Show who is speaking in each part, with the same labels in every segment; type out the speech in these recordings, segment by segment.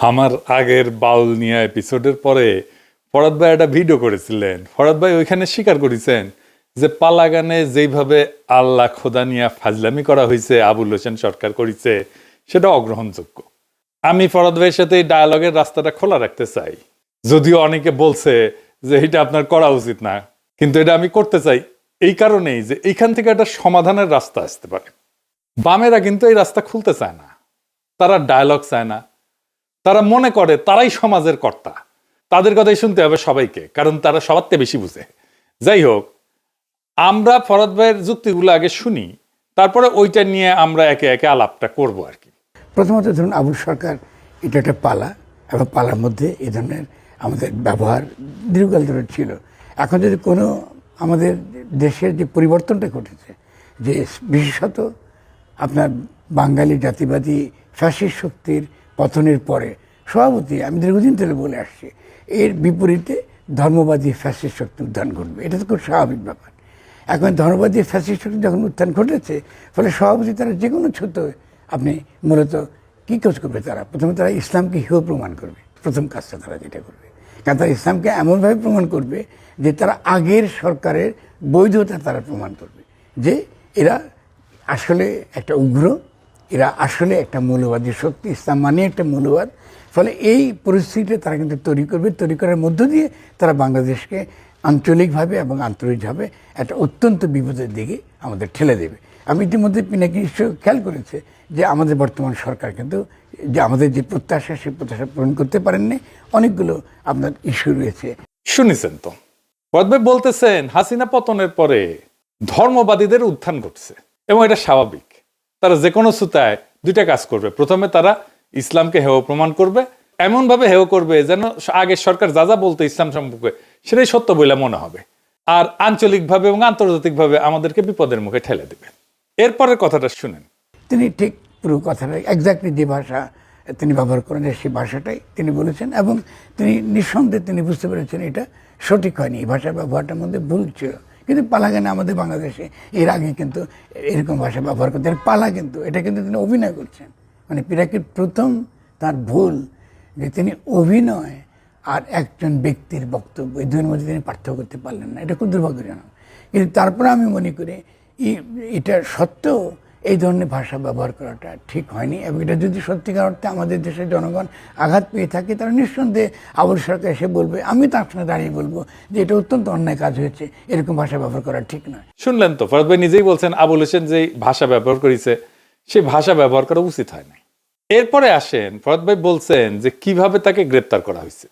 Speaker 1: আমার আগের বাউল নিয়া এপিসোডের পরে ফরাদ ভাই একটা ভিডিও করেছিলেন। ফরাদ ভাই ওইখানে স্বীকার করেছেন যে পালাগানে যেইভাবে আল্লাহ খোদা নিয়া ফাজলামি করা হয়েছে, আবুল হোসেন সরকার করেছে, সেটা অগ্রহণযোগ্য। আমি ফরাদ ভাইয়ের সাথে এই ডায়ালগের রাস্তাটা খোলা রাখতে চাই, যদিও অনেকে বলছে যে এটা আপনার করা উচিত না, কিন্তু এটা আমি করতে চাই এই কারণেই যে এইখান থেকে একটা সমাধানের রাস্তা আসতে পারে। বামেরা কিন্তু এই রাস্তা খুলতে চায় না, তারা ডায়ালগ চায় না, তারা মনে করে তারাই সমাজের কর্তা, তাদের কথাই শুনতে হবে সবাইকে, কারণ তারা সবার থেকে বেশি বুঝে। যাই হোক, আমরা ফরাদ ভাইয়ের যুক্তিগুলো আগে শুনি, তারপরে ওইটা নিয়ে আমরা একে একে আলাপটা করবো আর কি।
Speaker 2: প্রথমত ধরুন আবুল সরকার এটা একটা পালা, এবং পালার মধ্যে এই ধরনের আমাদের ব্যবহার দীর্ঘকাল ধরে ছিল। এখন যদি কোনো আমাদের দেশের যে পরিবর্তনটা ঘটেছে, যে বিশেষত আপনার বাঙালি জাতিবাদী ফ্যাসিস্ট শক্তির পতনের পরে স্বভাবতই আমি দীর্ঘদিন ধরে বলে আসছি, এর বিপরীতে ধর্মবাদী ফ্যাসিস্ট শক্তি উত্থান ঘটবে। এটা তো খুব স্বাভাবিক ব্যাপার। এখন ধর্মবাদী ফ্যাসিস্ট শক্তি যখন উত্থান ঘটেছে, ফলে স্বভাবতই তারা যে কোনো ছোট আপনি মূলত কী কাজ করবে, তারা প্রথমে তারা ইসলামকে হেয় প্রমাণ করবে। প্রথম কাজটা তারা যেটা করবে, কারণ তারা ইসলামকে এমনভাবে প্রমাণ করবে যে তারা আগের সরকারের বৈধতা তারা প্রমাণ করবে, যে এরা আসলে একটা উগ্র, এরা আসলে একটা মৌলবাদী শক্তি, ইসলাম মানে একটা মৌলবাদ। ফলে এই পরিস্থিতিটা তারা কিন্তু তৈরি করবে, তৈরি করার মধ্য দিয়ে তারা বাংলাদেশকে আঞ্চলিকভাবে এবং আন্তরিকভাবে একটা অত্যন্ত বিপদের দিকে আমাদের ঠেলে দেবে। আমি ইতিমধ্যে পিনাকি নিশ্চয় খেয়াল করেছে যে আমাদের বর্তমান সরকার কিন্তু যে আমাদের যে প্রত্যাশা, সেই প্রত্যাশা পূরণ করতে পারেননি। অনেকগুলো আপনার ইস্যু রয়েছে।
Speaker 1: শুনেছেন তো, ফরাদ ভাই বলতেছেন হাসিনা পতনের পরে ধর্মবাদীদের উত্থান ঘটছে এবং এটা স্বাভাবিক। তারা যে কোনো সুতায় দুইটা কাজ করবে। প্রথমে তারা ইসলামকে হেয় প্রমাণ করবে, এমন ভাবে হেয় করবে যেন আগের সরকার যা যা বলতো ইসলাম সম্পর্কে সেটাই সত্য বলে মনে হবে, আর আঞ্চলিকভাবে এবং আন্তর্জাতিকভাবে আমাদেরকে বিপদের মুখে ঠেলে দেবে। এরপরের কথাটা শুনেন।
Speaker 2: তিনি ঠিক পুরো কথাটা এক্স্যাক্টলি যে ভাষা তিনি ব্যবহার করেন সেই ভাষাটাই তিনি বলেছেন, এবং তিনি নিঃসন্দেহে তিনি বুঝতে পেরেছেন এটা সঠিক হয়নি, এই ভাষা ব্যবহারটার মধ্যে ভুল ছিল। কিন্তু পালাগানে আমাদের বাংলাদেশে এর আগে কিন্তু এরকম ভাষা ব্যবহার করতেন পালা, কিন্তু এটা কিন্তু তিনি অভিনয় করছেন। মানে পিনাকির প্রথম তার ভুল যে তিনি অভিনয় আর একজন ব্যক্তির বক্তব্য, এই দুইয়ের মধ্যে তিনি পার্থক্য করতে পারলেন না। এটা খুব দুর্ভাগ্যজনক। কিন্তু তারপরে আমি মনে করি এটা সত্ত্বেও এই ধরনের ভাষা ব্যবহার করাটা ঠিক হয়নি, এবং এটা যদি সত্যিকার অর্থে আমাদের দেশের জনগণ আঘাত পেয়ে থাকে, তারা নিঃসন্দেহে আবুল সরকার এসে বলবে, আমি তার সঙ্গে দাঁড়িয়ে বলবো যে এটা অত্যন্ত অন্যায় কাজ হয়েছে, এরকম ভাষা ব্যবহার করা ঠিক নয়।
Speaker 1: শুনলেন তো, ফরাদ ভাই নিজেই বলছেন আবুল হোসেন যে ভাষা ব্যবহার করেছে সেই ভাষা ব্যবহার করা উচিত হয় না। এরপরে আসেন, ফরাদ ভাই বলছেন যে কিভাবে তাকে গ্রেপ্তার করা হয়েছে।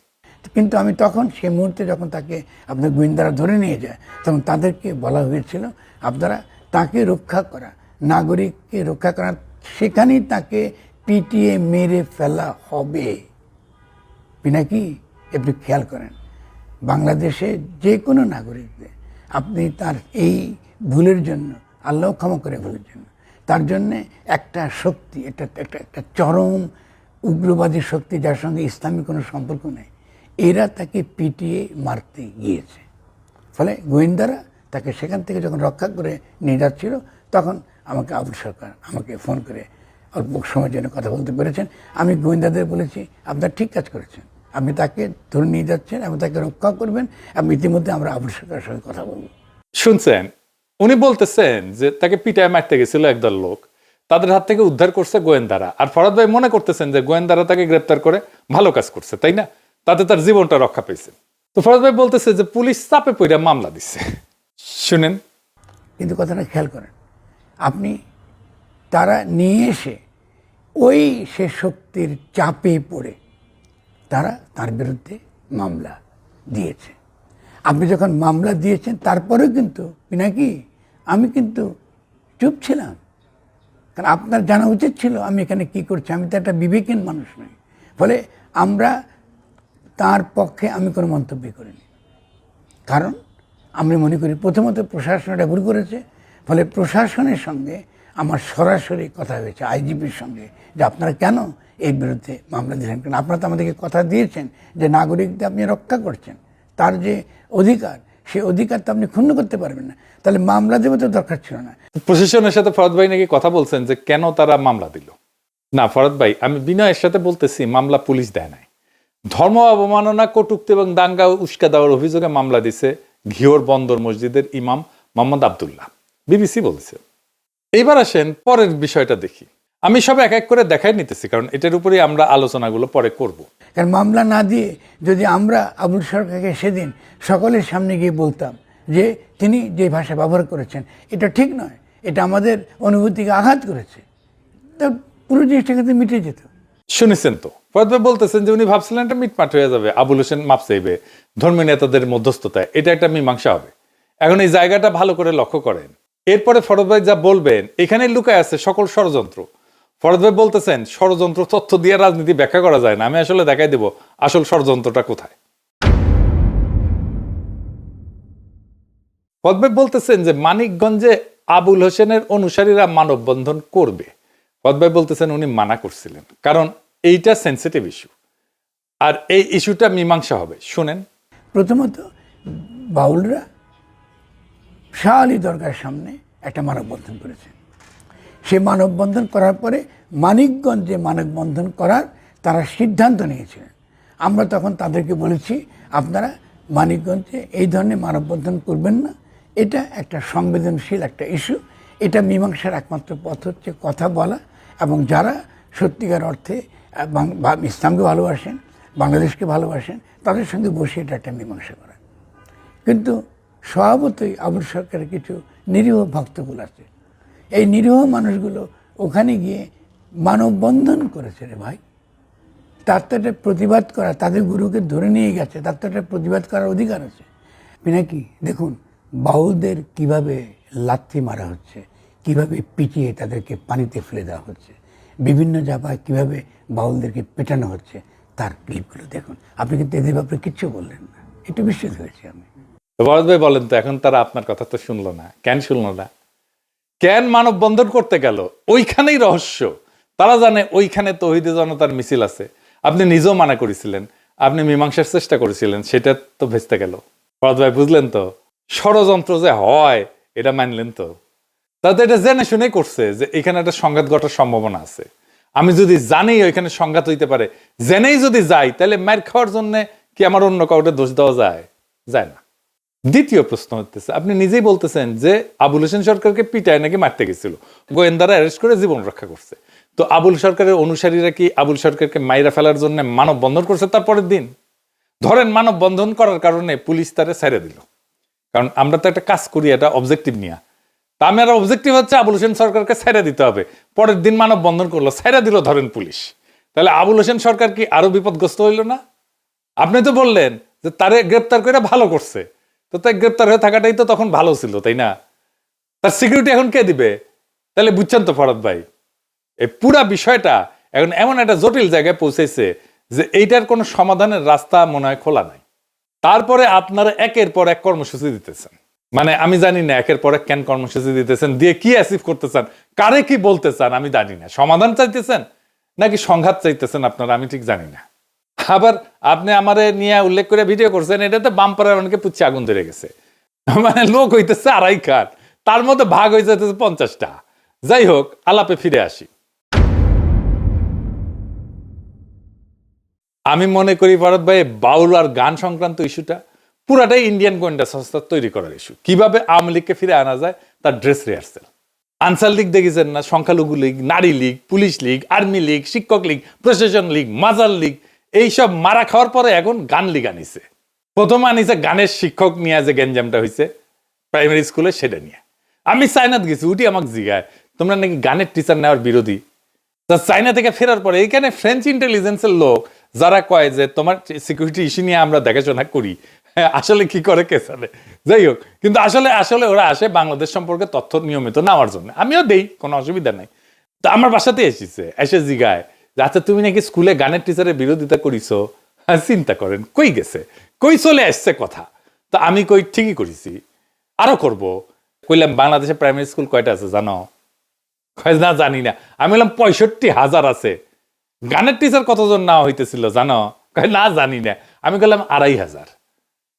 Speaker 2: কিন্তু আমি তখন সেই মুহূর্তে যখন তাকে আপনার গোয়েন্দারা ধরে নিয়ে যায়, তখন তাদেরকে বলা হয়েছিল আপনারা তাকে রক্ষা করা, নাগরিককে রক্ষা করা, সেখানেই তাকে পিটিয়ে মেরে ফেলা হবে। পিনাকি একটু খেয়াল করেন, বাংলাদেশে যে কোনো নাগরিকদের আপনি তার এই ভুলের জন্য, আল্লাহ ক্ষমা করে ভুলের জন্য, তার জন্যে একটা শক্তি, একটা চরম উগ্রবাদী শক্তি যার সঙ্গে ইসলামী কোনো সম্পর্ক নেই, এরা তাকে পিটিয়ে মারতে গিয়েছে। ফলে গোয়েন্দারা তাকে সেখান থেকে যখন রক্ষা করে নিয়ে যাচ্ছিল, তখন আমাকে আবুল সরকার আমাকে ফোন করে অল্প সময়ের জন্য কথা বলতে পেরেছেন। আমি গোয়েন্দাদের বলেছি আপনারা ঠিক কাজ করেছেন, আপনি তাকে ধরে নিয়ে যাচ্ছেন এবং তাকে রক্ষা করবেন, এবং ইতিমধ্যে আমরা আবুল সরকারের সঙ্গে কথা বলব।
Speaker 1: শুনছেন, উনি বলতেছেন যে তাকে পিটায় মারতে গেছিল একদল লোক, তাদের হাত থেকে উদ্ধার করছে গোয়েন্দারা। আর ফরাদ ভাই মনে করতেছেন যে গোয়েন্দারা তাকে গ্রেপ্তার করে ভালো কাজ করছে, তাই না? তাতে তার জীবনটা রক্ষা পেয়েছে। তো ফরাদ ভাই বলতেছে যে পুলিশ চাপে পড়ে মামলা দিচ্ছে। শুনেন,
Speaker 2: কিন্তু কথাটা খেয়াল করেন, আপনি তারা নিয়ে এসে ওই সে শক্তির চাপে পড়ে তারা তার বিরুদ্ধে মামলা দিয়েছে। আপনি যখন মামলা দিয়েছেন তারপরেও কিন্তু পিনাকি আমি কিন্তু চুপ ছিলাম, কারণ আপনার জানা উচিত ছিল আমি এখানে কি করছি। আমি তো একটা বিবেকহীন মানুষ নই, ফলে আমরা তার পক্ষে আমি কোনো মন্তব্য করিনি। কারণ আমি মনে করি প্রথমত প্রশাসন এটা ভুল করেছে, ফলে প্রশাসনের সঙ্গে আমার সরাসরি কথা হয়েছে আইজিপির সঙ্গে, যে আপনারা কেন এর বিরুদ্ধে মামলা দিলেন, কারণ আপনারা তো আমাদেরকে কথা দিয়েছেন যে নাগরিকদের আপনি রক্ষা করছেন, তার যে অধিকার সেই অধিকার তো আপনি ক্ষুণ্ণ করতে পারবেন না, তাহলে মামলা দেবে তো দরকার ছিল না।
Speaker 1: প্রশাসনের সাথে ফরাদ ভাই নাকি কথা বলছেন যে কেন তারা মামলা দিল। না ফরাদ ভাই, আমি বিনয়ের সাথে বলতেছি মামলা পুলিশ দেয় নাই। ধর্ম অবমাননা, কটূক্তি এবং দাঙ্গা উস্কা দেওয়ার অভিযোগে মামলা দিছে ঘিওর বন্দর মসজিদের ইমাম মোহাম্মদ আব্দুল্লাহ, বিবিসি বলছে। এইবার আসেন পরের বিষয়টা দেখি। আমি সব এক এক করে দেখাই নিতেছি, কারণ এটার উপরেই আমরা আলোচনাগুলো পরে করব।
Speaker 2: কারণ মামলা না দিয়ে যদি আমরা আবুল সরকারকে সেদিন সকলের সামনে গিয়ে বলতাম যে তিনি যে ভাষা ব্যবহার করেছেন এটা ঠিক নয়, এটা আমাদের অনুভূতিকে আঘাত করেছে, তা পুরো জিনিসটা কিন্তু মিটে যেত।
Speaker 1: শুনেছেন তো, ফরাদ ভাই বলতেছেন যে উনি ভাবছিলেন এটা মিটমাট হয়ে যাবে, আবুল হোসেন মাপ চাইবে ধর্মীয় নেতাদের মধ্যস্থতায়, এটা একটা মীমাংসা হবে। এখন এই জায়গাটা ভালো করে লক্ষ্য করেন। এরপরে ফরাদ ভাই যা বলবেন এখানে লুকায় আছে সকল ষড়যন্ত্র। ফরাদ ভাই বলতেছেন ষড়যন্ত্র তথ্য দিয়ে রাজনীতি ব্যাখ্যা করা যায় না। আমি আসলে দেখাই দেব আসল ষড়যন্ত্রটা কোথায়। ফরাদ ভাই বলতেছেন যে মানিকগঞ্জে আবুল হোসেনের অনুসারীরা মানববন্ধন করবে। ফরাদ ভাই বলতেছেন উনি মানা করছিলেন, কারণ এইটা সেন্সিটিভ ইস্যু, আর এই ইস্যুটা মীমাংসা হবে। শুনেন।
Speaker 2: প্রথমত বাউলরা শাহ আলী দরগার সামনে একটা মানববন্ধন করেছে। সে মানববন্ধন করার পরে মানিকগঞ্জে মানববন্ধন করার তারা সিদ্ধান্ত নিয়েছিলেন। আমরা তখন তাদেরকে বলেছি আপনারা মানিকগঞ্জে এই ধরনের মানববন্ধন করবেন না, এটা একটা সংবেদনশীল একটা ইস্যু, এটা মীমাংসার একমাত্র পথ হচ্ছে কথা বলা, এবং যারা সত্যিকার অর্থে ইসলামকে ভালোবাসেন, বাংলাদেশকে ভালোবাসেন, তাদের সঙ্গে বসে এটা একটা মীমাংসা করা। কিন্তু স্বভাবতই আবুল সরকারের কিছু নিরীহ ভক্তগুলো আছে, এই নিরীহ মানুষগুলো ওখানে গিয়ে মানববন্ধন করেছে রে ভাই। তার তো একটা প্রতিবাদ করা, তাদের গুরুকে ধরে নিয়ে গেছে, তার তো একটা প্রতিবাদ করার অধিকার আছে নাকি? দেখুন বাউলদের কিভাবে লাথি মারা হচ্ছে, কিভাবে পিটিয়ে তাদেরকে পানিতে ফেলে দেওয়া হচ্ছে, বিভিন্ন জায়গায় কিভাবে বাউলদেরকে পেটানো হচ্ছে, তার ক্লিপগুলো দেখুন। আপনি কিন্তু এদের ব্যাপারে কিচ্ছু বললেন না, একটু বিস্মিত হয়েছি আমি।
Speaker 1: ভরত ভাই বলেন তো, এখন তারা আপনার কথা তো শুনলো না, কেন শুনলো না? কেন মানববন্ধন করতে গেল? ওইখানেই রহস্য। তারা জানে ওইখানে তৌহিদে জনতার মিছিল আছে, আপনি নিজেও মানা করেছিলেন, আপনি মীমাংসার চেষ্টা করেছিলেন, সেটা তো ভেস্তে গেল। ভরত ভাই বুঝলেন তো, ষড়যন্ত্র যে হয় এটা মানলেন তো। তাতে এটা জেনে শুনেই করছে যে এখানে একটা সংঘাত ঘটার সম্ভাবনা আছে। আমি যদি জানি ওইখানে সংঘাত হইতে পারে, জেনেই যদি যাই, তাহলে মার খাওয়ার জন্য কি আমার অন্য কাউকে দোষ দেওয়া যায়? যায় না। দ্বিতীয় প্রশ্ন হচ্ছে, আপনি নিজেই বলতেছেন যে আবুল হোসেন সরকারকে পিটায় নাকি মারতে গেছিল, গোয়েন্দারা অ্যারেস্ট করে জীবন রক্ষা করছে। তো আবুল সরকারের অনুসারীরা কি আবুল সরকারকে মাইরা ফেলার জন্য মানববন্ধন করছে তার পরের দিন? ধরেন মানববন্ধন করার কারণে পুলিশ তারে ছেড়ে দিল, কারণ আমরা তো একটা কাজ করি, এটা অবজেক্টিভ নিয়ে। তা আমার অবজেক্টিভ হচ্ছে আবুল হোসেন সরকারকে ছেড়ে দিতে হবে। পরের দিন মানববন্ধন করলো, ছেড়ে দিল ধরেন পুলিশ, তাহলে আবুল হোসেন সরকার কি আরো বিপদগ্রস্ত হইল না? আপনি তো বললেন যে তারে গ্রেপ্তার করে ভালো করছে, তো তাই গ্রেপ্তার হয়ে থাকাটাই তো তখন ভালো ছিল, তাই না? তার সিকিউরিটি এখন কে দিবে? তাহলে বুঝছেন তো ফরাদ ভাই, এই পুরা বিষয়টা এখন এমন একটা জটিল জায়গায় পৌঁছেছে যে এইটার কোনো সমাধানের রাস্তা মনে হয় খোলা নাই। তারপরে আপনারা একের পর এক কর্মসূচি দিতেছেন, মানে আমি জানি না একের পর এক কেন কর্মসূচি দিতেছেন, দিয়ে কি অ্যাচিভ করতে চান, কারে কি বলতে চান আমি জানি না। সমাধান চাইতেছেন নাকি সংঘাত চাইতেছেন আপনারা, আমি ঠিক জানি না। আবার আপনি আমারে নিয়ে উল্লেখ করে ভিডিও করছেন, এটাতে বাম্পারের অনেকে পুচ্ছে আগুন ধরে গেছে, মানে লোক হইতেছে 2.5 কাঠ, তার মধ্যে ভাগ হয়ে যেতেছে 50টা। যাই হোক, আলাপে ফিরে আসি। আমি মনে করি ভারত ভাই, বাউল আর গান সংক্রান্ত ইস্যুটা পুরাটাই ইন্ডিয়ান গোয়েন্দা সংস্থা তৈরি করার ইস্যু। কিভাবে আওয়ামী লীগকে ফিরে আনা যায় তার ড্রেস রিহার্সেল। আনসার লীগ দেখেছেন না, সংখ্যালঘু লীগ, নারী লীগ, পুলিশ লীগ, আর্মি লীগ, শিক্ষক লীগ, প্রশাসন লীগ, মাজার লীগ, এইসব মারা খাওয়ার পরে এখন গান লীগ আনিছে। প্রথম আনিছে গানের শিক্ষক নিয়ে, যে গ্যাঞ্জামটা হয়েছে প্রাইমারি স্কুলে, সেটা নিয়ে। আমি চায়নাত গেছি, উঠি আমাকে জিগায় তোমরা নাকি গানের টিচার নেওয়ার বিরোধী। চায়না থেকে ফেরার পরে এখানে ফ্রেঞ্চ ইন্টেলিজেন্সের লোক যারা কয় যে তোমার সিকিউরিটি ইস্যু নিয়ে আমরা দেখাশোনা করি, আসলে কি করে কে জানে। যাই হোক, কিন্তু আসলে আসলে ওরা আসে বাংলাদেশ সম্পর্কে তথ্য নিয়মিত নেওয়ার জন্য। আমিও দেই, কোনো অসুবিধা নাই। তো আমার বাসাতে এসেছে, এসে জিগায় আচ্ছা তুমি নাকি স্কুলে গানের টিচারের বিরোধিতা করিছো। চিন্তা করেন কই গেছে, কই চলে আসছে কথা। তা আমি কই ঠিকই করেছি, আরো করব। কইলাম বাংলাদেশে প্রাইমারি স্কুল কয়টা আছে জানো? না জানি না। আমি বললাম 65,000 আছে। গানের টিচার কতজন নেওয়া হইতেছিল জানো? না জানি না। আমি বললাম 2,500।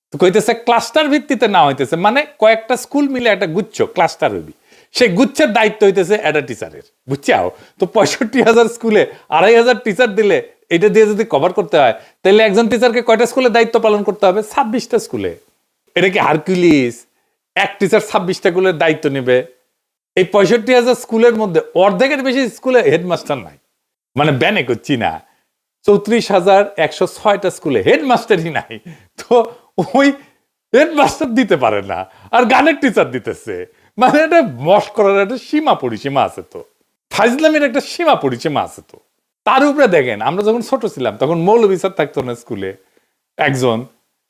Speaker 1: তো কইতেছে ক্লাস্টার ভিত্তিতে নেওয়া হইতেছে, মানে কয়েকটা স্কুল মিলে একটা গুচ্ছ ক্লাস্টার হইবি, সে গুচ্ছের দায়িত্ব হইতেছে একটা টিচারের, বুঝছাও? তো 65,000 স্কুলে 2,500 টিচার দিলে এটা দিয়ে যদি কভার করতে হয়, তাহলে একজন টিচারকে কয়টা স্কুলে দায়িত্ব পালন করতে হবে? 26টা স্কুলে। এটা কি হারকিউলিস? এক টিচার 26টা স্কুলের দায়িত্ব নেবে? এই 65,000 স্কুলের মধ্যে অর্ধেকের বেশি স্কুলে হেডমাস্টার নাই, মানে ব্যানে করছি না, 34,106টা স্কুলে হেডমাস্টারই নাই। তো ওই হেডমাস্টার দিতে পারে না, আর গানের টিচার দিতেছে। মানে এটা মস্করার একটা সীমা পরিসীমা আছে, তো ফাজলামের একটা সীমা পরিসীমা আছে। তো তার উপরে দেখেন, আমরা যখন ছোট ছিলাম তখন মৌলভী স্যার থাকতো না স্কুলে একজন,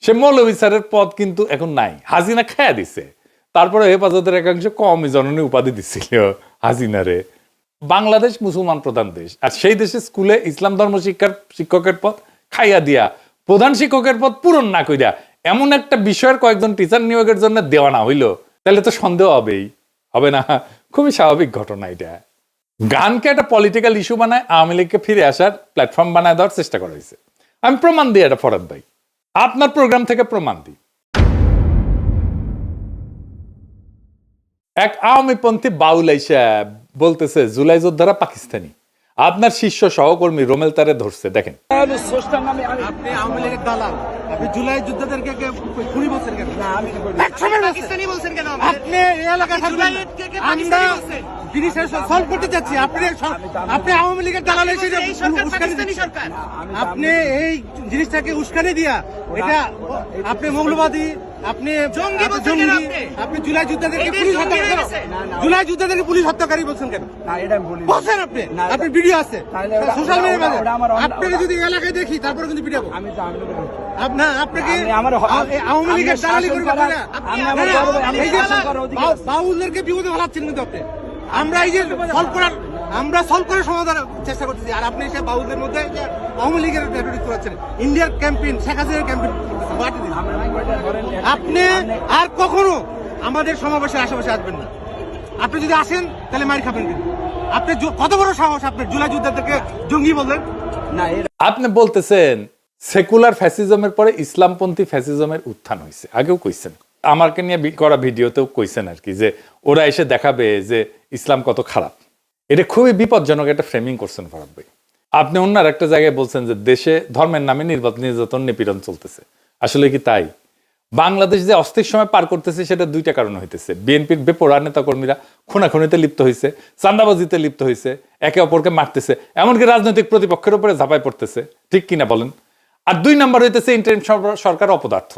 Speaker 1: সে মৌলভী স্যারের পদ কিন্তু এখন নাই, হাসিনা খায়া দিছে। তারপরে হেফাজতের একাংশ কওমি জননী উপাধি দিছিল হাসিনারে। বাংলাদেশ মুসলমান প্রধান দেশ, আর সেই দেশে স্কুলে ইসলাম ধর্ম শিক্ষকের পদ খাইয়া দিয়া, প্রধান শিক্ষকের পদ পূরণ না কইরা এমন একটা বিষয়ের কয়েকজন টিচার নিয়োগের জন্য দেওয়া না হইলো, তাহলে তো সন্দেহ হবেই, হবে না? খুবই স্বাভাবিক ঘটনা এটা। গানকে একটা পলিটিক্যাল ইস্যু বানায় আওয়ামী লীগকে ফিরে আসার প্ল্যাটফর্ম বানায় দেওয়ার চেষ্টা করা হয়েছে। আমি প্রমাণ দিই এটা, ফরাদ ভাই, আপনার প্রোগ্রাম থেকে প্রমাণ দিই। এক আওয়ামীপন্থী বাউল আইসা বলতেছে জুলাই যোদ্ধারা পাকিস্তানি, আপনার শিষ্য সহকর্মী রোমেল তারে ধরছে। দেখেন,
Speaker 3: আপনি আওয়ামী লীগের দালাল, আপনি জুলাই যোদ্ধাদেরকে খুনি বলছেন কেন?
Speaker 4: পাকিস্তানি বলছেন কেন?
Speaker 3: আপনি এই এলাকায় থাকবেন না। আমরা জিনিসটা সলভ করতে চাচ্ছি, আপনি আওয়ামী লীগের দালাল এসে এটা
Speaker 4: এই সরকার
Speaker 3: উস্কানি
Speaker 4: পাকিস্তানি
Speaker 3: দিচ্ছেন।
Speaker 4: সরকার।
Speaker 3: আপনি এই জিনিসটাকে উস্কানি দিয়া এটা আপনি মৌলবাদী, আপনি
Speaker 4: জঙ্গি বলছেন
Speaker 3: জঙ্গি,
Speaker 4: কেন আপনি?
Speaker 3: আপনি জুলাই যোদ্ধাদেরকে
Speaker 4: এই দেশ
Speaker 3: পুলিশ
Speaker 4: জঙ্গি হয়ে
Speaker 3: হত্যা
Speaker 4: গেছে।
Speaker 3: জুলাই যোদ্ধাদেরকে পুলিশ হত্যাকারী বলছেন কেন?
Speaker 5: না এটা আমি বলি
Speaker 3: বলছেন আপনি, আপনি ভিডিও আছে
Speaker 5: তাহলে ওটা-
Speaker 3: সোশ্যাল
Speaker 5: ওটা-
Speaker 3: মিডিয়ায়
Speaker 5: ওটা আমার-
Speaker 3: আপনাকে যদি এলাকায় দেখি তারপরে কিন্তু পিটাবো।
Speaker 5: আমি তো আমি
Speaker 3: আপনার আপনাকে
Speaker 5: আমি আমার-
Speaker 3: আওয়ামী লীগের
Speaker 5: আমি
Speaker 3: দালালি
Speaker 5: শাসন
Speaker 3: করবে
Speaker 5: করার-
Speaker 3: না।
Speaker 5: আমি
Speaker 3: না,
Speaker 5: আমার
Speaker 3: না,
Speaker 5: গর্ব, আমি
Speaker 3: এই যে
Speaker 5: শাসন করার অধিকার আছে।
Speaker 3: বাউলদেরকে বিপদে ফেলাচ্ছেন কিন্তু আপনি। আমরা এই যে আমরা সলভ করার সমাধান চেষ্টা করতেছি, আর আপনি সে বাউলদের মধ্যে যে আওয়ামী লীগের রেটরিক করাচ্ছেন, ইন্ডিয়ার ক্যাম্পেইন, শেখ হাসিনার ক্যাম্পেইন বাড়তে দিন। আপনি আর কখনো আমাদের সমাবেশের আশেপাশে আসবেন না। আপনি যদি আসেন তাহলে মার খাবেন কিন্তু। আপনি কত বড় সাহস আপনার জুলাই যোদ্ধাদেরকে জঙ্গি বললেন?
Speaker 5: না এর
Speaker 1: আপনি বলতেছেন সেকুলার ফ্যাসিজমের পরে ইসলামপন্থী ফ্যাসিজমের উত্থান হয়েছে, আগেও কইছেন, আমাকে নিয়ে করা ভিডিওতেও কইছেন আর কি, যে ওরা এসে দেখাবে যে ইসলাম কত খারাপ। এটা খুবই বিপজ্জনক একটা ফ্রেমিং করছেন ফরাদ ভাই। আপনি অন্য একটা জায়গায় বলছেন যে দেশে ধর্মের নামে নির্যাতন নিপীড়ন চলতেছে। আসলে কি তাই? বাংলাদেশ যে অস্থির সময় পার করতেছে সেটা দুইটা কারণ হইতেছে। বিএনপির বেপরোয়া নেতাকর্মীরা খুনাখুনিতে লিপ্ত হয়েছে, চাঁদাবাজিতে লিপ্ত হয়েছে, একে অপরকে মারতেছে, এমনকি রাজনৈতিক প্রতিপক্ষের উপরে ঝাঁপায় পড়তেছে, ঠিক কিনা বলেন? আর দুই নম্বর হইতেছে ইন্টারিম সরকার অপদার্থ।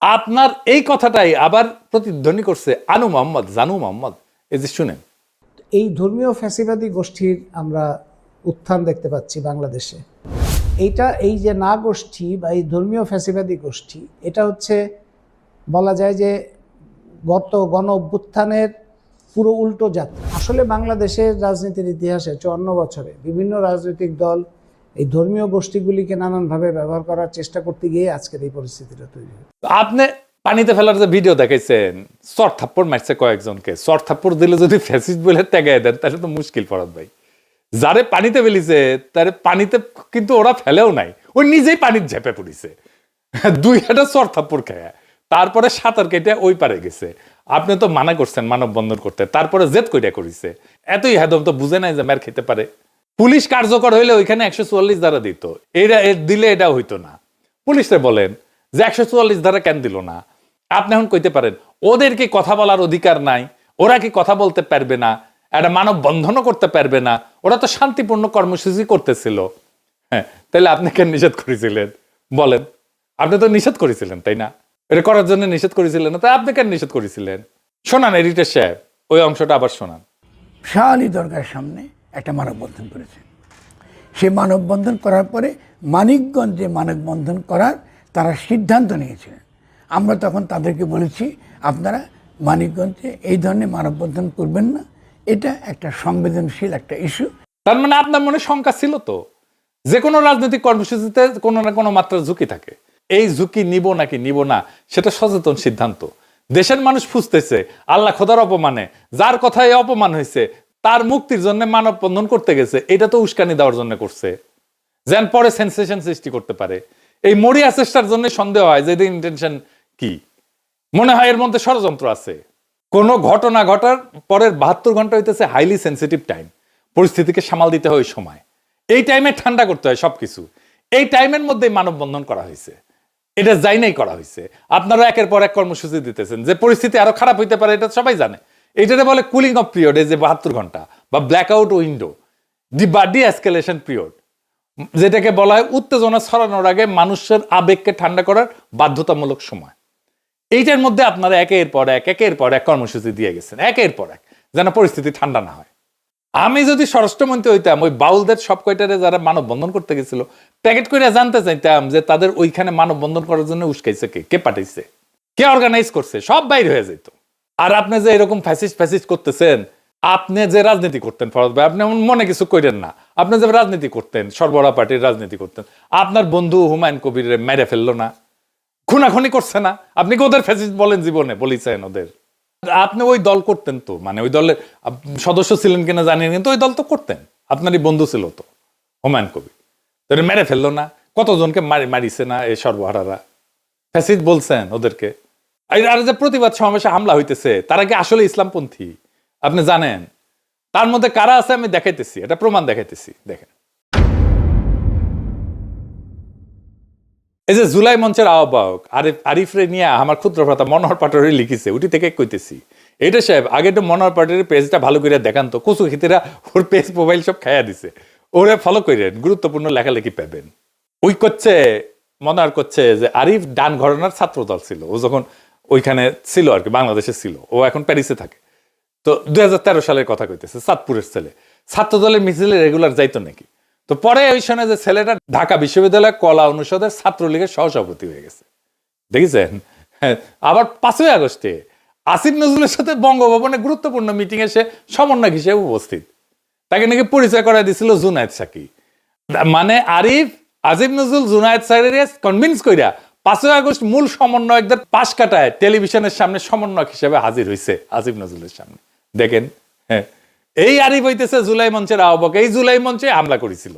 Speaker 1: আপনার এই কথাটাই আবার প্রতিধ্বনি করছে আনু মোহাম্মদ, জানু মোহাম্মদ। এই যে শুনেন,
Speaker 6: এই ধর্মীয় ফ্যাসিবাদী গোষ্ঠীর আমরা উত্থান দেখতে পাচ্ছি বাংলাদেশে। এই যে না গোষ্ঠী বা এই ধর্মীয় ফ্যাসিবাদী গোষ্ঠী, এটা হচ্ছে বলা যায় যে গণ অভ্যুত্থানের পুরো উল্টো যাত্রা। আসলে বাংলাদেশের রাজনীতির ইতিহাসে 54 বছরে বিভিন্ন রাজনৈতিক দল এই ধর্মীয় গোষ্ঠীগুলিকে নানানভাবে ব্যবহার করার চেষ্টা করতে গিয়ে আজকের এই পরিস্থিতিটা তৈরি হয়।
Speaker 1: আপনি পানিতে ফেলার যে ভিডিও দেখাইছেন, চর থাপ্পড় মারছে কয়েকজনকে, চর থাপ্পড় দিলে যদি ফ্যাসিস্ট বলে ত্যাগায় দেন তাহলে তো মুশকিল ফরাদ ভাই। যারে পানিতে ফেলিছে তারে পানিতে কিন্তু ওরা ফেলেও নাই, ওই নিজেই পানির ঝেপে পড়িছে, দুই হাজার চর থাপ্পড় খেয়ে, তারপরে সাঁতার কেটে ওই পারে গেছে। আপনি তো মানা করছেন মানববন্ধন করতে, তারপরে জেদ কইটা করিছে। এতই হেদম তো বুঝে নাই যে মের খেতে পারে। পুলিশ কার্যকর হইলে ওইখানে 144 ধারা দিত, দিলে এটা হইতো না। পুলিশে বলেন যে 144 ধারা কেন দিল না? আপনি এখন কইতে পারেন ওদের কি কথা বলার অধিকার নাই, ওরা কি কথা বলতে পারবে না, একটা মানববন্ধনও করতে পারবে না, ওরা তো শান্তিপূর্ণ কর্মসূচি করতেছিল। হ্যাঁ, তাহলে আপনি কেন নিষেধ করেছিলেন বলেন? আপনি তো নিষেধ করেছিলেন, তাই না? এটা করার জন্য নিষেধ করেছিলেন না, তাই আপনি কেন নিষেধ করেছিলেন? শোনান এডিটর সাহেব, ওই অংশটা আবার শোনান।
Speaker 2: শাহ আলী দরগার সামনে একটা মানববন্ধন করেছে। সে মানববন্ধন করার পরে মানিকগঞ্জে মানববন্ধন করার তারা সিদ্ধান্ত নিয়েছিলেন। আমরা তখন তাদেরকে বলেছি আপনারা মানিকগঞ্জে এই ধরনের মানববন্ধন করবেন না, এটা একটা সংবেদনশীল একটা ইস্যু।
Speaker 1: তার মানে আপনার মনে শঙ্কা ছিল তো যে কোনো রাজনৈতিক কর্মসূচিতে কোনো না কোনো মাত্রার ঝুঁকি থাকে। এই ঝুঁকি নিব নাকি নিব না সেটা সচেতন সিদ্ধান্ত। দেশের মানুষ ফুসতেছে আল্লাহ খোদার অপমানে, যার কথায় অপমান হয়েছে তার মুক্তির জন্য মানববন্ধন করতে গেছে, এটা তো উস্কানি দেওয়ার জন্য করছে, যেন পরে সেন্সেশন সৃষ্টি করতে পারে। এই মরিয়া চেষ্টার জন্য সন্দেহ হয় যে ইন্টেনশন কি, মনে হয় এর মধ্যে ষড়যন্ত্র আছে। কোনো ঘটনা ঘটার পরের 72 ঘন্টা হইতেছে হাইলি সেন্সিটিভ টাইম, পরিস্থিতিকে সামাল দিতে হয় ওই সময়। এই টাইমে ঠান্ডা করতে হয় সবকিছু। এই টাইমের মধ্যেই মানববন্ধন করা হয়েছে, এটা যাই নাই করা হয়েছে। আপনারা একের পর এক কর্মসূচি দিতেছেন, যে পরিস্থিতি আরো খারাপ হইতে পারে এটা সবাই জানে। এইটাতে বলে কুলিং অফ পিরিয়ড, এই যে 72 ঘন্টা বা black out window, D escalation period, যেটাকে বলা হয় উত্তেজনা ছড়ানোর আগে মানুষের আবেগকে ঠান্ডা করার বাধ্যতামূলক সময়। এইটার মধ্যে আপনারা একের পর এক কর্মসূচি দিয়ে গেছেন, একের পর এক, যেন পরিস্থিতি ঠান্ডা না হয়। আমি যদি স্বরাষ্ট্রমন্ত্রী হইতাম, ওই বাউলদের সব কয়টারে যারা মানববন্ধন করতে গেছিল প্যাকেট করে জানতে চাইতাম যে তাদের ওইখানে মানববন্ধন করার জন্য উস্কাইছে কে পাঠাইছে, কে অর্গানাইজ করছে, সব বাইরে হয়ে যেত। আর আপনি যে এরকম ফ্যাসিস্ট করতেছেন, আপনি যে রাজনীতি করতেন ফরদ ভাই, আপনি মনে কিছু কইরেন না, আপনি যে রাজনীতি করতেন, সর্বরা পার্টির রাজনীতি করতেন, আপনার বন্ধু হুমায়ুন কবির মেরে ফেললো না, খুনাখুনি করছে না? আপনি কি ওদের ফ্যাসিস্ট বলেন? জীবনে বলিছেন ওদের? আপনি ওই দল করতেন তো, মানে ওই দলের সদস্য ছিলেন কিনা জানেন, কিন্তু ওই দল তো করতেন, আপনারই বন্ধু ছিল তো হুমায়ুন কবির। তো মেরে ফেললো না? কতজনকে মারিছে না এই সর্বহারারা? ফ্যাসিস্ট বলছেন ওদেরকে? আর যে প্রতিবাদ সমাবেশে হামলা হইতেছে, তারা কি আসলে ইসলামপন্থী আপনি জানেন? তার মধ্যে কারা আছে আমি দেখাইতেছি, এটা প্রমাণ দেখাইতেছি, দেখেন। এই যে জুলাই মঞ্চের আহ্বায়ক আরিফরে নিয়ে আমার ক্ষুদ্র ভ্রাতা মনোহর পাটোয়ারি লিখিছে, উঠি থেকে কইতেছি, এটা সাহেব আগে তো মনোহর পাটোয়ারির পেজটা ভালো করে দেখান তো, কচু খিতিরা ওর পেজ মোবাইল সব খাইয়া দিছে, ওরে ফলো করেন, গুরুত্বপূর্ণ লেখালেখি পাবেন। ওই করছে, মনোহর করছে যে আরিফ ডান ঘরানার ছাত্র দল ছিল, ও যখন ওইখানে ছিল আর কি, বাংলাদেশে ছিল, ও এখন প্যারিসে থাকে। তো 2013 সালের কথা কইতেছে, চাঁদপুরের ছেলে, ছাত্র দলের মিছিলে রেগুলার যাইতো নাকি। তো পরে ওই সময় যে ছেলেটা ঢাকা বিশ্ববিদ্যালয় কলা অনুষদের ছাত্রলীগের সহসভাপতি হয়ে গেছে, দেখেছেন? হ্যাঁ, আবার 5ই আগস্টে আসিফ নজরুলের সাথে বঙ্গভবনে গুরুত্বপূর্ণ মিটিং এ সে সমন্বয়ক হিসেবে উপস্থিত, তাকে নাকি পরিচয় করা দিয়েছিল জুনায়েদ সাকি। মানে আরিফ আসিফ নজরুল জুনায়েদ সাকিকে কনভিন্স কইরা 5ই আগস্ট মূল সমন্বয়কদের পাশ কাটায় টেলিভিশনের সামনে সমন্বয়ক হিসেবে হাজির হয়েছে আসিফ নজরুলের সামনে। দেখেন, হ্যাঁ, এই আরিফ হইতেছে জুলাই মঞ্চের আহ্বায়ক, এই জুলাই মঞ্চে হামলা করেছিল।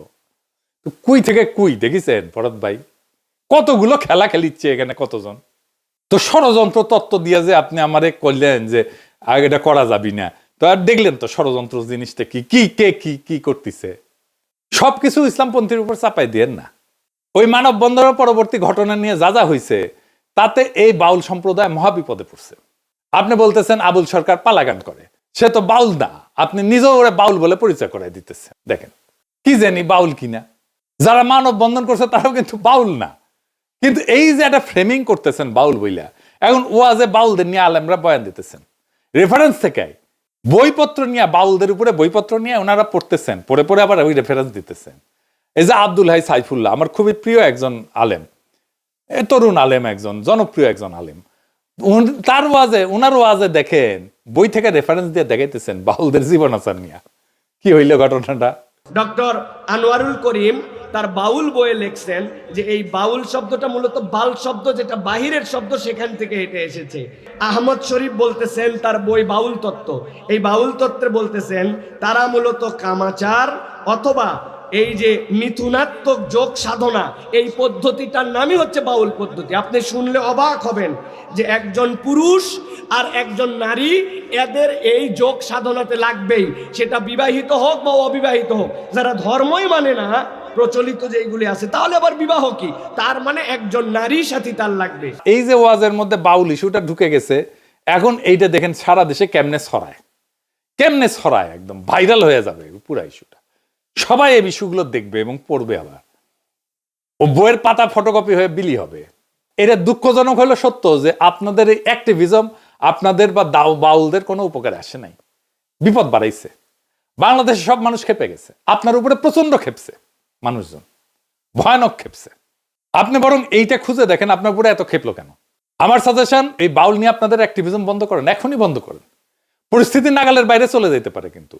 Speaker 1: কুই থেকে কুই, দেখেছেন ফরদ ভাই? কতগুলো খেলা খেলিচ্ছে এখানে, কতজন। তো ষড়যন্ত্র তত্ত্ব দিয়ে যে আপনি আমারে করলেন যে এটা করা যাবি না, তো আর দেখলেন তো ষড়যন্ত্র জিনিসটা কি, কে কি করতেছে। সবকিছু ইসলামপন্থীর উপর চাপাই দিয়েন না। ওই মানববন্ধনের পরবর্তী ঘটনা নিয়ে যা হয়েছে, তাতে এই বাউল সম্প্রদায় মহাবিপদে পড়ছে। আপনি বলতেছেন আবুল সরকার পালাগান করে, সে তো বাউল না, আপনি নিজেও ওরা বাউল বলে পরিচয় করাই দিতেছেন। দেখেন কি জানি বাউল কিনা, যারা মানববন্ধন করছে তারাও কিন্তু বাউল না, কিন্তু এই যে একটা ফ্রেমিং করতেছেন বাউল বইলা, এখন ওয়াজে বাউলদের নিয়ে আলেমরা বয়ান দিতেছেন, রেফারেন্স থেকে বইপত্র নিয়ে, বাউলদের উপরে বইপত্র নিয়ে ওনারা পড়তেছেন, পড়ে আবার ওই রেফারেন্স দিতেছেন। এই যে আব্দুল হাই সাইফুল্লাহ, আমার খুবই প্রিয় একজন আলেম, তরুণ আলেম, একজন জনপ্রিয় একজন আলেম, তার ওয়াজে, ওনার ওয়াজে দেখেন বই থেকে রেফারেন্স দিয়ে দেখাইতেছেন বাউলদের জীবনাচার নিয়ে। কি হইল ঘটনাটা?
Speaker 5: ডক্টর আনোয়ারুল করিম তার বাউল বইয়ে লিখছেন যে এই বাউল শব্দটা মূলত বাল শব্দ, যেটা বাহিরের শব্দ, সেখান থেকে হেঁটে এসেছে। আহমদ শরীফ বলতেছেন তার বই বাউল তত্ত্ব, এই বাউল তত্ত্বে বলতেছেন তারা মূলত কামাচার অথবা এই যে মিথুনাত্মক যোগ সাধনা, এই পদ্ধতিটার নামই হচ্ছে বাউল পদ্ধতি। আপনি শুনলে অবাক হবেন যে একজন পুরুষ আর একজন নারী, এদের এই যোগ সাধনাতে লাগবেই, সেটা বিবাহিত হোক বা অবিবাহিত হোক। যারা ধর্মই মানে না, প্রচলিত যেগুলি আছে, তাহলে আবার বিবাহ কি, তার মানে একজন নারীর সাথে তার লাগবে।
Speaker 1: এই যে ওয়াজের মধ্যে বাউল ইস্যুটা ঢুকে গেছে, এখন এইটা দেখেন সারা দেশে কেমনে ছড়ায়, একদম ভাইরাল হয়ে যাবে পুরা ইস্যুটা। সবাই এই বিষয়গুলো দেখবে এবং পড়বে, আবার ও বইয়ের পাতা ফটোকপি হয়ে বিলি হবে। এটা দুঃখজনক হলো সত্য যে আপনাদের এই অ্যাক্টিভিজম আপনাদের বা বাউলদের কোনো উপকারে আসে নাই, বিপদ বাড়াইছে। বাংলাদেশে সব মানুষ খেপে গেছে, আপনার উপরে প্রচন্ড খেপছে মানুষজন, ভয়ানক খেপছে। আপনি বরং এইটা খুঁজে দেখেন আপনার উপরে এত খেপলো কেন। আমার সাজেশন, এই বাউল নিয়ে আপনাদের অ্যাক্টিভিজম বন্ধ করেন, এখনই বন্ধ করেন। পরিস্থিতি নাগালের বাইরে চলে যেতে পারে। কিন্তু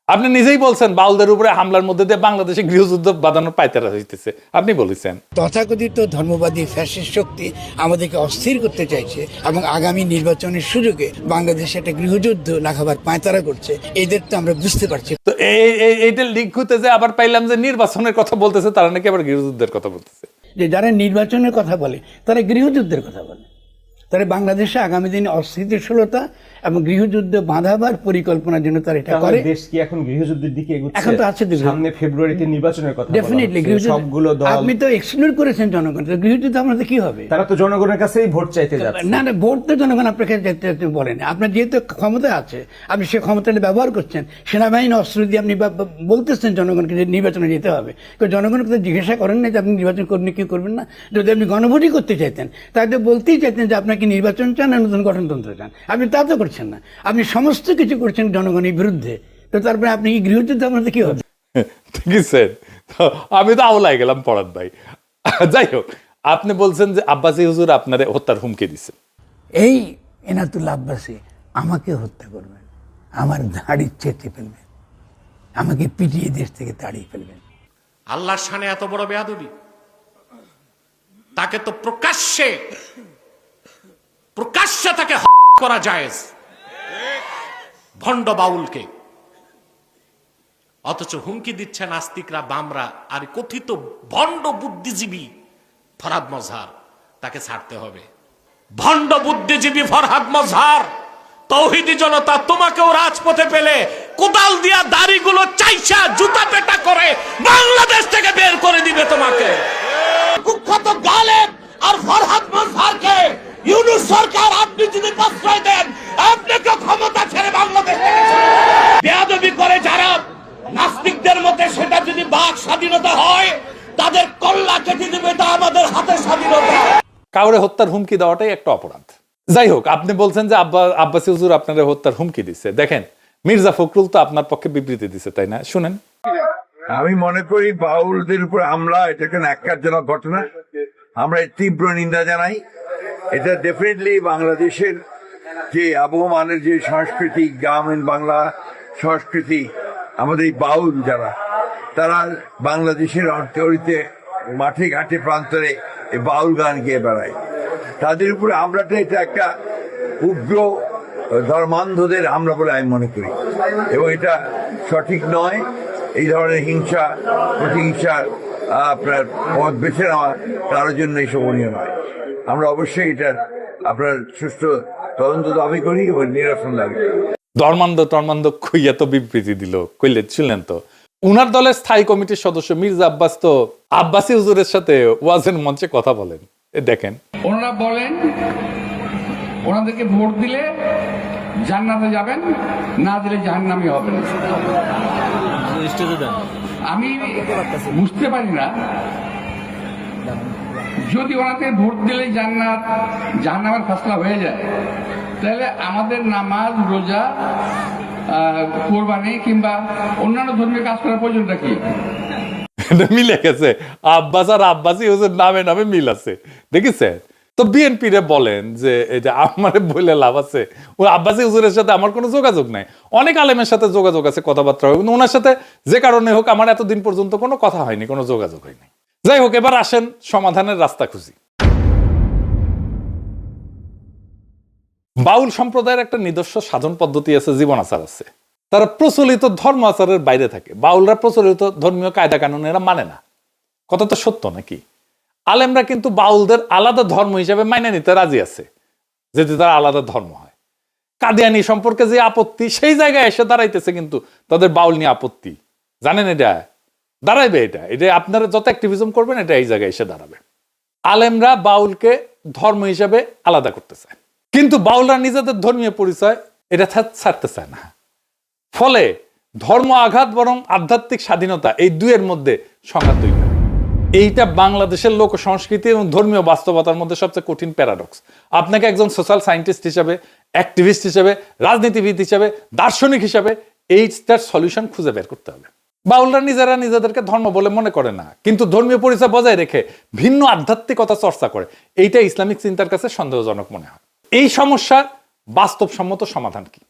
Speaker 1: আপনি নিজেই বলছেন বাউলদের উপরে হামলার মধ্যে দিয়ে বাংলাদেশে গৃহযুদ্ধ বাঁধানোর পায়তারা হইতেছে, আপনি বলেছেন।
Speaker 2: তথাকথিত ধর্মবাদী ফ্যাসিস্ট শক্তি আমাদেরকে অস্থির করতে চাইছে এবং আগামী নির্বাচনের সুযোগে বাংলাদেশে একটা গৃহযুদ্ধ লাগাবার পায়তারা করছে, এদের তো আমরা বুঝতে পারছি।
Speaker 1: তো এইটা লিঙ্ক হতে যে আবার পাইলাম যে নির্বাচনের কথা বলতেছে, তারা নাকি আবার গৃহযুদ্ধের কথা বলতেছে।
Speaker 2: যে যারা নির্বাচনের কথা বলে তারা গৃহযুদ্ধের কথা বলে। তাহলে বাংলাদেশে আগামী দিনে অস্থিতিশীলতা এবং গৃহযুদ্ধ বাঁধাবার পরিকল্পনার জন্য তারা এটা করে।
Speaker 7: দেশ কি এখন গৃহযুদ্ধের দিকে এগুচ্ছে?
Speaker 2: এখন তো আছে
Speaker 7: সামনে ফেব্রুয়ারিতে নির্বাচনের কথা বলা
Speaker 2: ডেফিনেটলি
Speaker 7: হচ্ছে।
Speaker 2: গৃহযুদ্ধ।
Speaker 7: সবগুলো দল,
Speaker 2: আপনি তো এক্সক্লুড করেছেন জনগণ, তো গৃহযুদ্ধ আমাদের কি হবে?
Speaker 7: তারা তো জনগণের কাছেই ভোট চাইতে যাচ্ছে।
Speaker 2: না না, ভোট তো জনগণ আপনাকে বলেন। আপনার যেহেতু ক্ষমতা আছে, আপনি সে ক্ষমতাটা ব্যবহার করছেন, সেনাবাহিনী অস্ত্র দিয়ে আপনি বলতেছেন জনগণকে যে নির্বাচনে যেতে হবে। কিন্তু জনগণকে তো জিজ্ঞাসা করেন না যে আপনি নির্বাচন করবেন কি করবেন না। যদি আপনি গণভোটই করতে চাইতেন তাহলে বলতেই চাইতেন যে আপনাকে নির্বাচন চান আর নতুন গঠনতন্ত্র চান। আপনি তা তো করছেন না, আপনি সমস্ত কিছু করছেন জনগণের বিরুদ্ধে। তো তারপরে আপনি কি গৃহযুদ্ধ আপনাদের কি হবে?
Speaker 1: ঠিক আছে, আমি তো আওলাই গেলাম ফরহাদ ভাই। যাই হোক, আপনি বলছেন যে আব্বাসী হুজুর আপনারে হত্যার হুমকি দিছে।
Speaker 2: এই এনাতুল্লাহ আব্বাসী আমাকে হত্যা করবেন, আমার দাড়ি চেটে ফেলবেন, আমাকে পিটিয়ে দেশ থেকে তাড়িয়ে ফেলবেন।
Speaker 8: আল্লাহর শানে এত বড় বেয়াদবি, তাকে তো প্রকাশ্যে তাকে করা জায়েজ, ভণ্ড বাউলকে। অথচ হুমকি দিচ্ছে নাস্তিকরা, বামরা আর কথিত ভণ্ড বুদ্ধিজীবী ফরহাদ মজহার, তাকে ছাড়তে হবে। ভণ্ড বুদ্ধিজীবী ফরহাদ মজহার, তৌহিদি জনতা তোমাকেও রাজপথে পেলে কোদাল দিয়া দাড়িগুলো চাইছা জুতা পেটা করে বাংলাদেশ থেকে বের করে দিবে তোমাকে। কুখ্যাত গালেব আর ফরহাদ মজহারকে ইউনূস সরকার আপনি যদি প্রশ্রয় দেন, আপনাকে ক্ষমতা ছেড়ে বাংলাদেশ থেকে বেয়াদবি করে যারা নাস্তিকদের মতে, সেটা যদি বাক স্বাধীনতা হয় তাদের কল্লা কেটে দিবে, তা আমাদের হাতে স্বাধীনতা।
Speaker 1: কাউরে হত্যার হুমকি দেওয়াটাই একটা অপরাধ। যাই হোক, আপনি বলছেন যে আব্বাসী হুজুর আপনারা হত্যার হুমকি দিচ্ছে। দেখেন, মির্জা ফখরুল তো আপনার পক্ষে বিবৃতি দিচ্ছে, তাই না? শুনেন।
Speaker 9: আমি মনে করি বাউলদের উপর হামলা এটা একটা ন্যাক্কারজনক ঘটনা। আমরা এর তীব্র নিন্দা জানাই। এটা ডেফিনেটলি বাংলাদেশের যে আবহমানের যে সংস্কৃতি, গ্রামীণ বাংলা সংস্কৃতি, আমাদের এই বাউল যারা, তারা বাংলাদেশের অর্থনীতিতে মাঠে ঘাটে প্রান্তরে এই বাউল গান গেয়ে বেড়ায়। তাদের উপরে হামলাটা এটা একটা উগ্র ধর্মান্ধদের হামলা বলে আমি মনে করি, এবং এটা সঠিক নয়। এই ধরনের হিংসা, প্রতিহিংসার আপনার পথ বেছে নেওয়া কারোর জন্য শোভনীয় নয়। আমরা অবশ্যই এটার আপনার সুষ্ঠু তদন্ত দাবি করি এবং নিরসন দাবি করি।
Speaker 1: ধর্মান্ধ খুইয়া তো বিবৃতি দিল, কইলে ছিলেন তো। উনার দলের স্থায়ী কমিটির সদস্য মির্জা আব্বাস তো আব্বাসী হুজুরের সাথে ওয়াজের মঞ্চে কথা বলেন। দেখেন,
Speaker 10: ওনারা বলেন ওনাদেরকে ভোট দিলে জান্নাতে যাবেন, না দিলে জাহান্নামে হবেন। আমি বুঝতে পারি না, যদি ওনাকে ভোট দিলে জাহান্নামের ফয়সালা হয়ে যায়, তাহলে আমাদের নামাজ, রোজা, কোরবানি কিংবা অন্যান্য ধর্মীয় কাজ করার প্রয়োজনটা কি?
Speaker 1: মিলে গেছে, আব্বাস আর আব্বাসী হুজুর নামে নামে মিল আছে, দেখেছেন তো। বিএনপি রে বলেন যে এটা আমারে বলে লাভ আছে, ও আব্বাসী হুজুরের সাথে আমার কোনো যোগাযোগ নাই। অনেক আলেমের সাথে যোগাযোগ আছে, কথাবার্তা হয়, কিন্তু ওনার সাথে যে কারণে হোক আমার এতদিন পর্যন্ত কোনো কথা হয়নি, কোনো যোগাযোগ হয়নি। যাই হোক, এবার আসেন সমাধানের রাস্তা খুঁজি। বাউল সম্প্রদায়ের একটা নিজস্ব সাধন পদ্ধতি আছে, জীবন আচার আছে। তারা প্রচলিত ধর্ম আচারের বাইরে থাকে। বাউলরা প্রচলিত ধর্মীয় কায়দা কানুন এরা মানে না। কথা তো সত্য নাকি? আলেমরা কিন্তু বাউলদের আলাদা ধর্ম হিসেবে মাইনে নিতে রাজি আছে, যদি তারা আলাদা ধর্ম হয়। কাদিয়ানি সম্পর্কে যে আপত্তি, সেই জায়গায় এসে দাঁড়াইতেছে কিন্তু তাদের বাউল নিয়ে আপত্তি। জানেন, এটা দাঁড়াইবে, এটা আপনারা যত অ্যাক্টিভিজম করবেন এটা এই জায়গায় এসে দাঁড়াবে। আলেমরা বাউলকে ধর্ম হিসেবে আলাদা করতে চায়, কিন্তু বাউলরা নিজেদের ধর্মীয় পরিচয় এটা ছাড়তে চায় না। ফলে ধর্ম আঘাত বরং আধ্যাত্মিক স্বাধীনতা, এই দুইয়ের মধ্যে সংঘাত তৈরি হয়। এইটা বাংলাদেশের লোক সংস্কৃতি এবং ধর্মীয় বাস্তবতার মধ্যে সবচেয়ে কঠিন প্যারাডক্স। আপনাকে একজন সোশ্যাল সায়েন্টিস্ট হিসাবে, অ্যাক্টিভিস্ট হিসাবে, রাজনীতিবিদ হিসাবে, দার্শনিক হিসাবে এইটার সলিউশন খুঁজে বের করতে হবে। বাউলরা নিজেরা নিজেদেরকে ধর্ম বলে মনে করে না, কিন্তু ধর্মীয় পরিচয় বজায় রেখে ভিন্ন আধ্যাত্মিকতা চর্চা করে। এইটা ইসলামিক চিন্তার কাছে সন্দেহজনক মনে হয়। এই সমস্যার বাস্তবসম্মত সমাধান কি?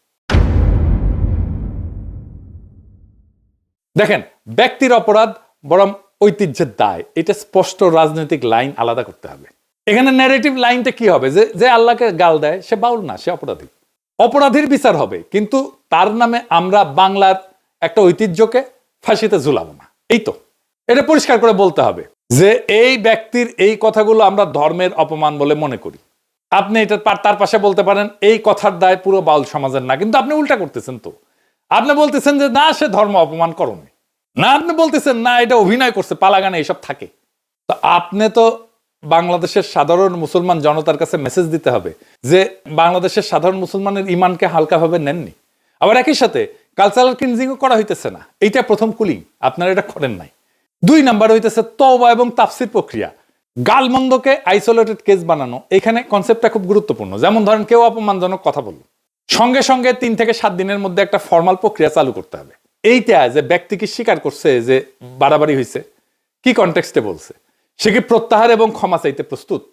Speaker 1: দেখেন, ব্যক্তির অপরাধ বরং ঐতিহ্যের দায়, এটা স্পষ্ট রাজনৈতিক লাইন আলাদা করতে হবে। এখানে ন্যারেটিভ লাইনটা কি হবে? যে আল্লাহকে গাল দেয় সে বাউল না, সে অপরাধী। অপরাধীর বিচার হবে, কিন্তু তার নামে আমরা বাংলার একটা ঐতিহ্যকে ফাঁসিতে ঝুলাবো না। এই তো, এটা পরিষ্কার করে বলতে হবে যে এই ব্যক্তির এই কথাগুলো আমরা ধর্মের অপমান বলে মনে করি। আপনি এটা তার পাশে বলতে পারেন এই কথার দায় পুরো বাউল সমাজের না, কিন্তু আপনি উল্টা করতেছেন। তো আপনি বলতেছেন যে না, সে ধর্ম অপমান করনি, না আপনি বলতেছেন না এটা অভিনয় করছে, পালা গানে এইসব থাকে। তো আপনি তো বাংলাদেশের সাধারণ মুসলমান জনতার কাছে মেসেজ দিতে হবে যে বাংলাদেশের সাধারণ মুসলমানের ইমানকে হালকাভাবে নেননি। আবার একই সাথে কালচারাল ক্লিনজিংও করা হইতেছে না, এইটা প্রথম কুলিং, আপনারা এটা করেন নাই। 2 নাম্বার হইতেছে তওবা এবং তাফসির প্রক্রিয়া। গালমন্দকে আইসোলেটেড কেস বানানো, এখানে কনসেপ্টটা খুব গুরুত্বপূর্ণ। যেমন ধরেন কেউ অপমানজনক কথা বলল, সঙ্গে সঙ্গে 3 থেকে 7 দিনের মধ্যে একটা ফর্মাল প্রক্রিয়া চালু করতে হবে। এইটা যে ব্যক্তি কি স্বীকার করছে যে বাড়াবাড়ি হয়েছে, কি কনটেক্সটে বলছে, সে কি প্রত্যাহার এবং ক্ষমা চাইতে প্রস্তুত।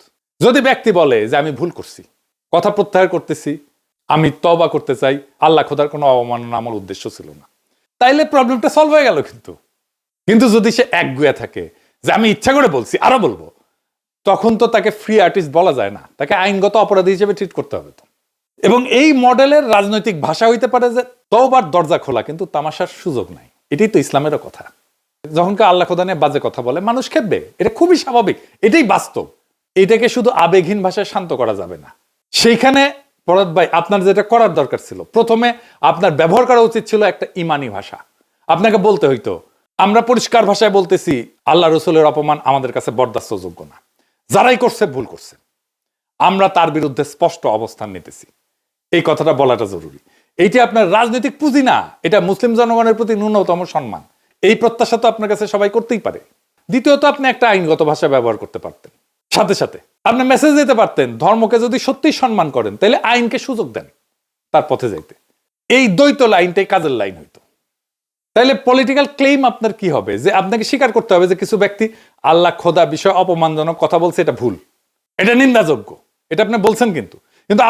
Speaker 1: যদি ব্যক্তি বলে যে আমি ভুল করছি, কথা প্রত্যাহার করতেছি, আমি তওবা করতে চাই, আল্লাহ খোদার কোনো অবমাননা আমার উদ্দেশ্য ছিল না, তাইলে প্রবলেমটা সলভ হয়ে গেল। কিন্তু যদি সে একগুয়া থাকে যে আমি ইচ্ছা করে বলছি, আরো বলবো, তখন তো তাকে ফ্রি আর্টিস্ট বলা যায় না, তাকে আইনগত অপরাধী হিসেবে ট্রিট করতে হবে। তো এবং এই মডেলের রাজনৈতিক ভাষা হইতে পারে যে তওবার দরজা খোলা, কিন্তু তামাশার সুযোগ নাই। এটাই তো ইসলামেরও কথা। যখন কেউ আল্লাহ খোদা নিয়ে বাজে কথা বলে, মানুষ খেপবে, এটা খুবই স্বাভাবিক, এটাই বাস্তব। এটাকে শুধু আবেগহীন ভাষায় শান্ত করা যাবে না। সেইখানে ফরহাদ ভাই আপনার যেটা করার দরকার ছিল, প্রথমে আপনার ব্যবহার করা উচিত ছিল একটা ইমানি ভাষা। আপনাকে বলতে হইতো আমরা পরিষ্কার ভাষায় বলতেছি আল্লাহ রসুলের অপমান আমাদের কাছে বরদাস্তযোগ্য না, যারাই করছে ভুল করছে, আমরা তার বিরুদ্ধে স্পষ্ট অবস্থান নিতেছি। এই কথাটা বলাটা জরুরি। এইটা আপনার রাজনৈতিক পুঁজি না, এটা মুসলিম জনগণের প্রতি ন্যূনতম সম্মান। এই প্রত্যাশা তো আপনার কাছে সবাই করতেই পারে। দ্বিতীয়ত, আপনি একটা আইনগত ভাষা ব্যবহার করতে পারতেন, সাথে সাথে আপনি মেসেজ দিতে পারতেন ধর্মকে যদি সত্যিই সম্মান করেন তাহলে আইনকে সুযোগ দেন তার পথে যাইতে। এই দ্বৈত লাইনটাই কাজের লাইন হইতো। তাইলে পলিটিক্যাল ক্লেম আপনার কি হবে, যে আপনাকে স্বীকার করতে হবে যে কিছু ব্যক্তি আল্লাহ খোদা বিষয়ে অপমানজনক কথা বলছে, এটা ভুল, এটা নিন্দাযোগ্য, এটা আপনি বলছেন। কিন্তু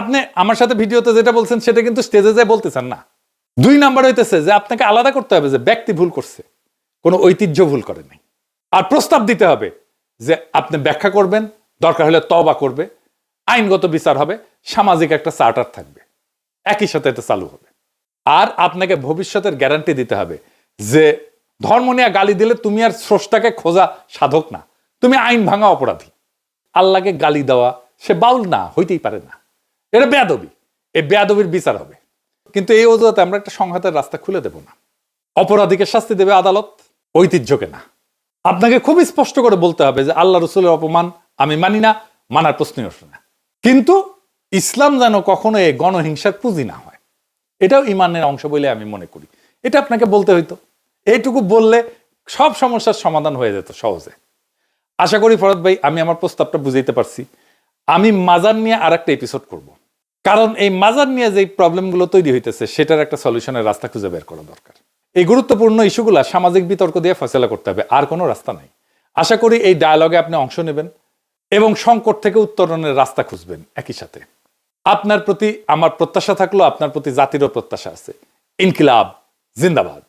Speaker 1: আপনি আমার সাথে ভিডিওতে যেটা বলছেন সেটা কিন্তু স্টেজে যায় বলতেছেন না। 2 নাম্বার হইতেছে যে আপনাকে আলাদা করতে হবে যে ব্যক্তি ভুল করছে, কোনো ঐতিহ্য ভুল করে নাই। আর প্রস্তাব দিতে হবে যে আপনি ব্যাখ্যা করবেন, দরকার হলে তওবা করবে, আইনগত বিচার হবে, সামাজিক একটা চার্টার থাকবে, একই সাথে এটা চালু হবে। আর আপনাকে ভবিষ্যতের গ্যারান্টি দিতে হবে যে ধর্ম নিয়ে গালি দিলে তুমি আর স্রষ্টাকে খোঁজা সাধক না, তুমি আইন ভাঙা অপরাধী। আল্লাহকে গালি দেওয়া সে বাউল না, হইতেই পারে না, এটা বেয়াদবি। এই বেয়াদবির বিচার হবে। কিন্তু এই অজুহাতে আমরা একটা সংঘাতের রাস্তা খুলে দেব না। অপরাধীকে শাস্তি দেবে আদালত, ঐতিহ্যকে না। আপনাকে খুবই স্পষ্ট করে বলতে হবে যে আল্লাহ রসুলের অপমান আমি মানি না, মানার প্রশ্নই ওঠে না। কিন্তু ইসলাম যেন কখনো এই গণহিংসার পুঁজি না হয়, এটাও ইমানের অংশ বলে আমি মনে করি। এটা আপনাকে বলতে হইতো। এইটুকু বললে সব সমস্যার সমাধান হয়ে যেত সহজে। আশা করি ফরহাদ ভাই আমি আমার প্রস্তাবটা বুঝাইতে পারছি। আমি মাজার নিয়ে আর একটা এপিসোড করব, কারণ এই মাজার নিয়ে যে প্রবলেমগুলো তৈরি হইতেছে সেটার একটা সলিউশনের রাস্তা খুঁজে বের করা দরকার। এই গুরুত্বপূর্ণ ইস্যুগুলা সামাজিক বিতর্ক দিয়ে ফয়সালা করতে হবে, আর কোনো রাস্তা নাই। আশা করি এই ডায়ালগে আপনি অংশ নেবেন এবং সংকট থেকে উত্তরণের রাস্তা খুঁজবেন। একই সাথে আপনার প্রতি আমার প্রত্যাশা থাকলো, আপনার প্রতি জাতিরও প্রত্যাশা আছে। ইনকিলাব জিন্দাবাদ।